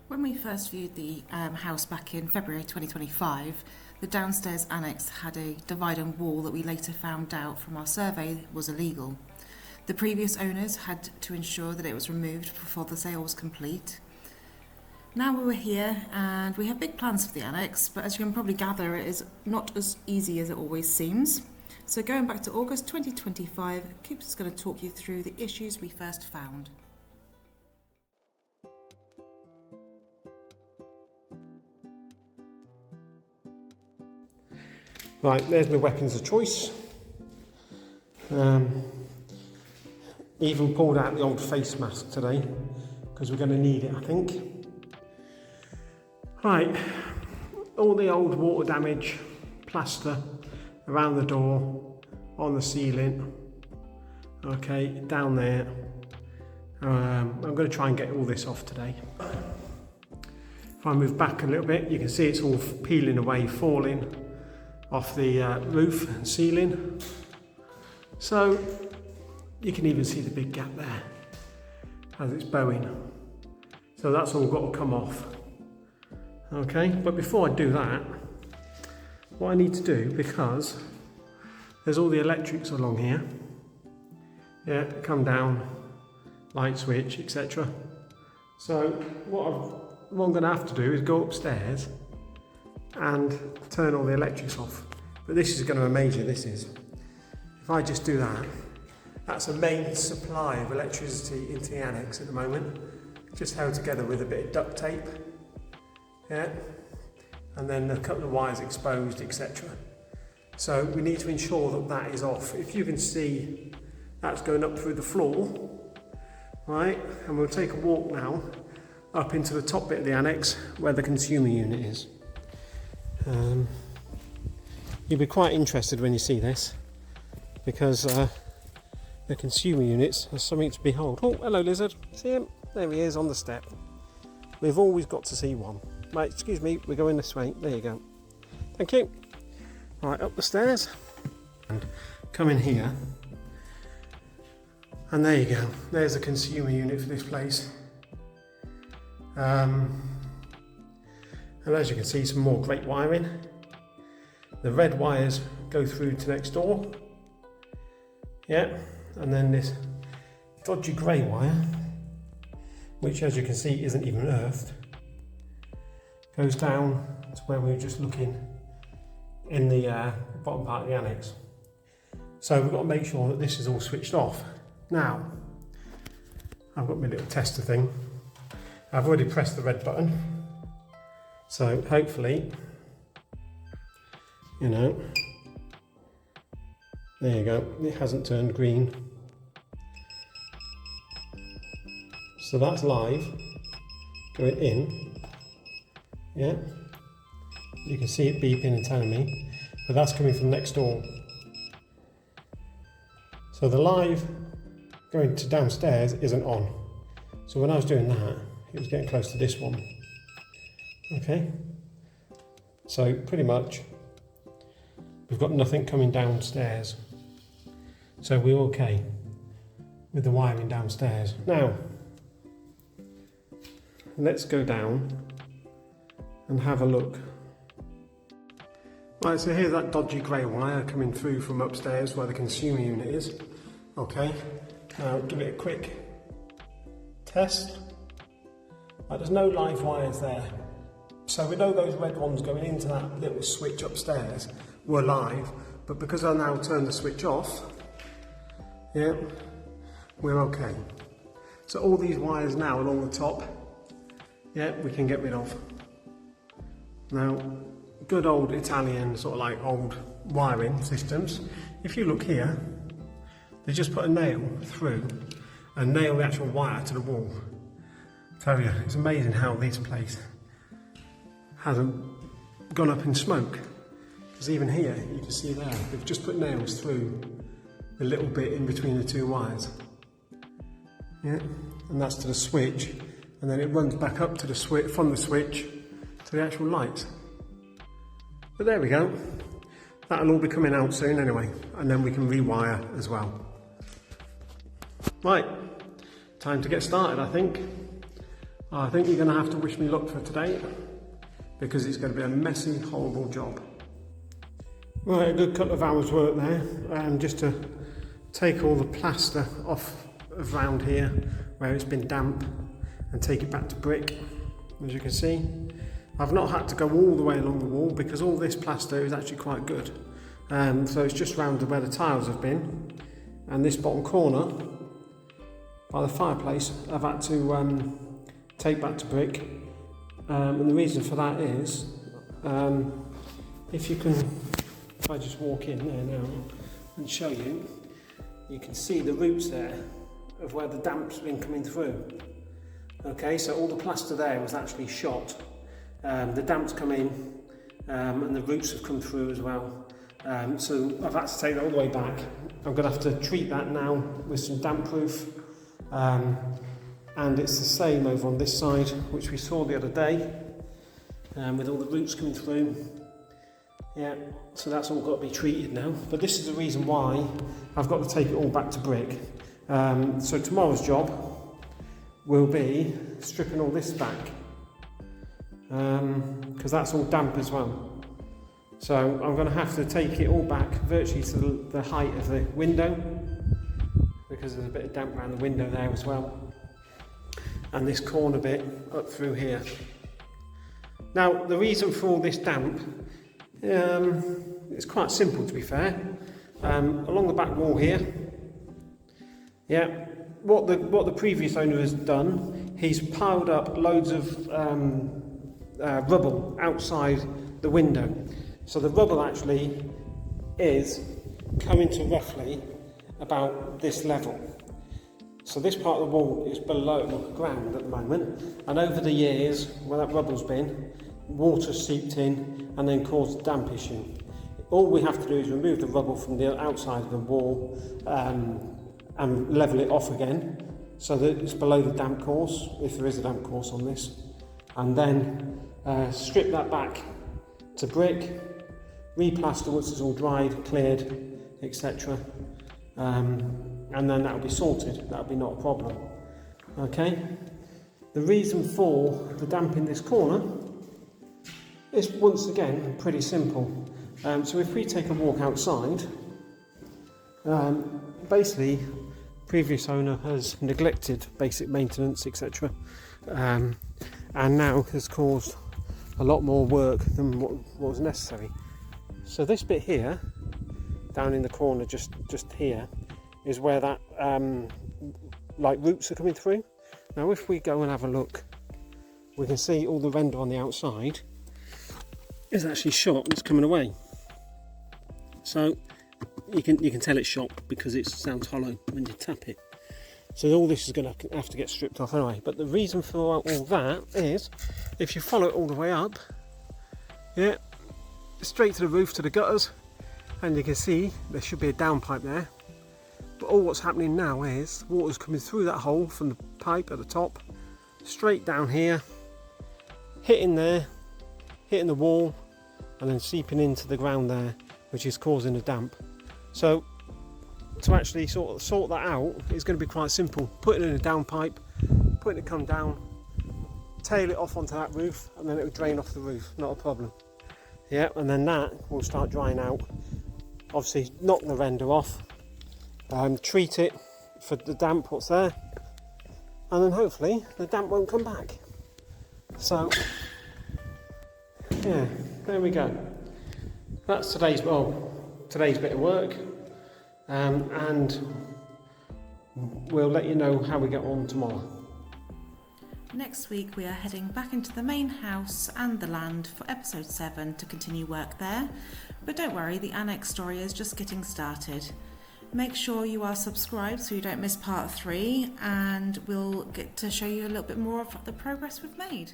When we first viewed the house back in February 2025, the downstairs annex had a dividing wall that we later found out from our survey was illegal. The previous owners had to ensure that it was removed before the sale was complete. Now we're here and we have big plans for the annex, but as you can probably gather, it is not as easy as it always seems. So going back to August 2025, Coops is going to talk you through the issues we first found. Right, there's my weapons of choice. Even pulled out the old face mask today because we're going to need it, I think. Right, all the old water damage, plaster around the door, on the ceiling, okay, down there. I'm going to try and get all this off today. If I move back a little bit, you can see it's all peeling away, falling off the roof and ceiling. So you can even see the big gap there as it's bowing. So that's all got to come off. Okay, but before I do that, what I need to do, because there's all the electrics along here, yeah, come down, light switch, etc. So what I'm going to have to do is go upstairs and turn all the electrics off. But this is going to amaze you, this is. If I just do that, that's a main supply of electricity into the annex at the moment, just held together with a bit of duct tape, yeah, and then a couple of wires exposed, etc. So we need to ensure that that is off. If you can see, that's going up through the floor, right, and we'll take a walk now up into the top bit of the annex where the consumer unit is. You'll be quite interested when you see this, because the consumer units are something to behold. Oh, hello lizard, see him? There he is on the step. We've always got to see one. Right, excuse me, we're going this way. There you go. Thank you. Right, up the stairs and come in here. And there you go. There's the consumer unit for this place. And as you can see, some more great wiring. The red wires go through to next door. Yeah, and then this dodgy grey wire, which as you can see isn't even earthed, goes down to where we were just looking in the bottom part of the annex. So we've got to make sure that this is all switched off. Now, I've got my little tester thing. I've already pressed the red button. So hopefully, you know, there you go, it hasn't turned green. So that's live, going in, yeah. You can see it beeping and telling me, but that's coming from next door. So the live going to downstairs isn't on. So when I was doing that, it was getting close to this one. Okay, so pretty much we've got nothing coming downstairs, so we're okay with the wiring downstairs. Now let's go down and have a look. Right, so here's that dodgy grey wire coming through from upstairs where the consumer unit is. Okay, now give it a quick test. Right, there's no live wires there. So we know those red ones going into that little switch upstairs were live, but because I now turned the switch off, yeah, we're okay. So all these wires now along the top, yeah, we can get rid of. Now, good old Italian sort of like old wiring systems. If you look here, they just put a nail through and nail the actual wire to the wall. Tell you, it's amazing how this place hasn't gone up in smoke. Because even here, you can see there, they've just put nails through the little bit in between the two wires. Yeah, and that's to the switch, and then it runs back up to the switch, from the switch to the actual light. But there we go. That'll all be coming out soon anyway, and then we can rewire as well. Right, time to get started, I think. I think you're going to have to wish me luck for today, because it's going to be a messy, horrible job. Right, a good couple of hours work there, just to take all the plaster off around here where it's been damp and take it back to brick. As you can see, I've not had to go all the way along the wall because all this plaster is actually quite good. So it's just round where the tiles have been, and this bottom corner by the fireplace I've had to take back to brick, and the reason for that is if I just walk in there now and show you, you can see the roots there of where the damp's been coming through. Okay, so all the plaster there was actually shot. The damp's come in, and the roots have come through as well. So I've had to take that all the way back. I'm going to have to treat that now with some damp proof. And it's the same over on this side, which we saw the other day, with all the roots coming through. Yeah, so that's all got to be treated now. But this is the reason why I've got to take it all back to brick. So tomorrow's job will be stripping all this back, because that's all damp as well. So I'm going to have to take it all back virtually to the height of the window, because there's a bit of damp around the window there as well, and this corner bit up through here. Now the reason for all this damp, it's quite simple, to be fair. Along the back wall here, yeah, what the previous owner has done, he's piled up loads of rubble outside the window. So the rubble actually is coming to roughly about this level. So this part of the wall is below ground at the moment, and over the years where that rubble's been, water seeped in and then caused a damp issue. All we have to do is remove the rubble from the outside of the wall and level it off again so that it's below the damp course, if there is a damp course on this, and then strip that back to brick, replaster once it's all dried, cleared, etc. And then that'll be sorted. That'll be not a problem. Okay. The reason for the damp in this corner is once again pretty simple. So if we take a walk outside, basically previous owner has neglected basic maintenance, etc. And now has caused a lot more work than what was necessary. So this bit here, down in the corner, just here, is where that like roots are coming through. Now if we go and have a look, we can see all the render on the outside is actually shot and it's coming away. So you can tell it's shot because it sounds hollow when you tap it. So all this is going to have to get stripped off anyway. But the reason for all that is, if you follow it all the way up, yeah, straight to the roof, to the gutters, and you can see there should be a downpipe there. But all what's happening now is water's coming through that hole from the pipe at the top, straight down here, hitting there, hitting the wall, and then seeping into the ground there, which is causing a damp. So to actually sort that out is going to be quite simple. Putting in a downpipe, putting it come down, tail it off onto that roof, and then it will drain off the roof, not a problem. Yeah, and then that will start drying out. Obviously knock the render off, treat it for the damp what's there, and then hopefully the damp won't come back. So yeah, there we go. That's today's bit of work, and we'll let you know how we get on tomorrow. Next week we are heading back into the main house and the land for episode 7 to continue work there. But don't worry, the Annex story is just getting started. Make sure you are subscribed so you don't miss part 3, and we'll get to show you a little bit more of the progress we've made.